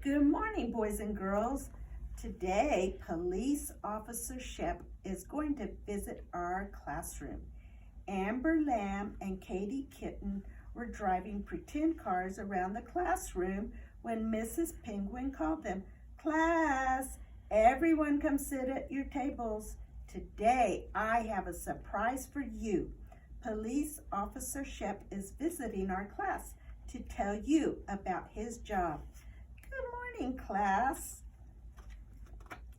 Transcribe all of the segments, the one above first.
Good morning, boys and girls. Today, Police Officer Shep is going to visit our classroom. Amber Lamb and Katie Kitten were driving pretend cars around the classroom when Mrs. Penguin called them. Class, everyone come sit at your tables. Today, I have a surprise for you. Police Officer Shep is visiting our class to tell you about his job. Good morning, class,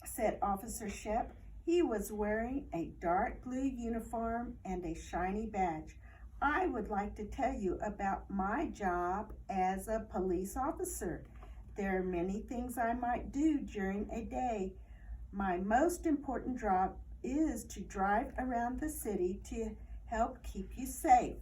said Officer Shep. He was wearing a dark blue uniform and a shiny badge. I would like to tell you about my job as a police officer. There are many things I might do during a day. My most important job is to drive around the city to help keep you safe.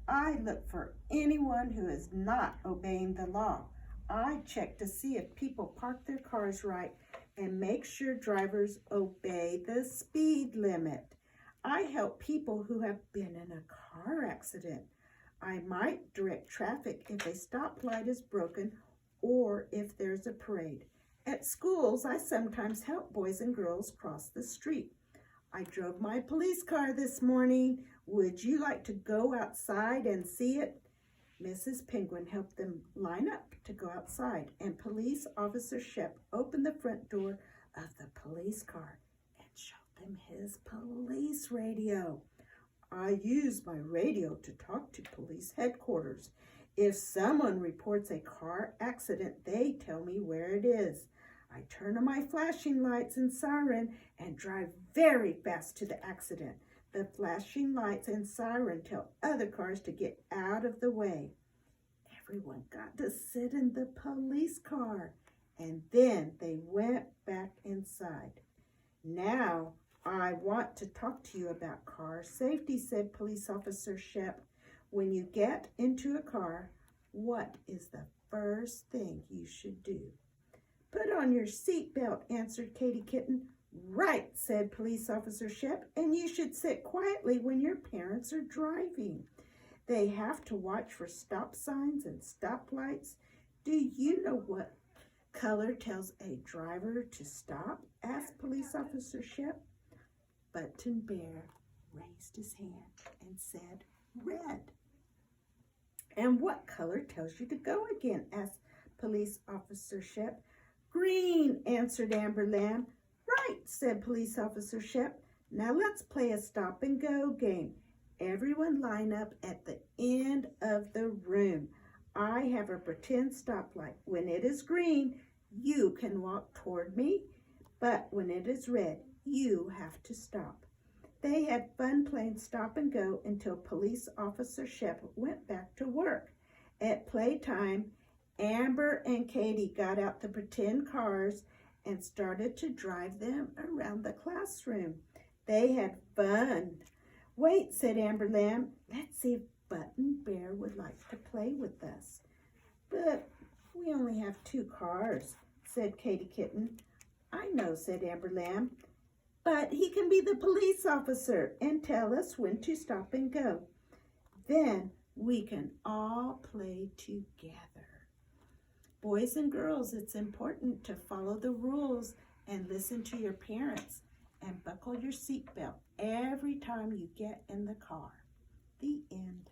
I look for anyone who is not obeying the law. I check to see if people park their cars right and make sure drivers obey the speed limit. I help people who have been in a car accident. I might direct traffic if a stoplight is broken or if there's a parade. At schools, I sometimes help boys and girls cross the street. I drove my police car this morning. Would you like to go outside and see it? Mrs. Penguin helped them line up to go outside, and Police Officer Shep opened the front door of the police car and showed them his police radio. I use my radio to talk to police headquarters. If someone reports a car accident, they tell me where it is. I turn on my flashing lights and siren and drive very fast to the accident. The flashing lights and siren tell other cars to get out of the way. Everyone got to sit in the police car, and then they went back inside. Now, I want to talk to you about car safety, said Police Officer Shep. When you get into a car, what is the first thing you should do? Put on your seatbelt, answered Katie Kitten. Right, said Police Officer Shep, and you should sit quietly when your parents are driving. They have to watch for stop signs and stoplights. Do you know what color tells a driver to stop? Asked Police Officer Shep. Button Bear raised his hand and said, red. And what color tells you to go again? Asked Police Officer Shep. Green, answered Amber Lamb. Right, said Police Officer Shep. Now let's play a stop and go game. Everyone line up at the end of the room. I have a pretend stoplight. When it is green, you can walk toward me, but when it is red, you have to stop. They had fun playing stop and go until Police Officer Shep went back to work. At playtime, Amber and Katie got out the pretend cars and started to drive them around the classroom. They had fun. Wait, said Amber Lamb. Let's see if Button Bear would like to play with us. But we only have 2 cars, said Katie Kitten. I know, said Amber Lamb. But he can be the police officer and tell us when to stop and go. Then we can all play together. Boys and girls, it's important to follow the rules and listen to your parents and buckle your seatbelt every time you get in the car. The end.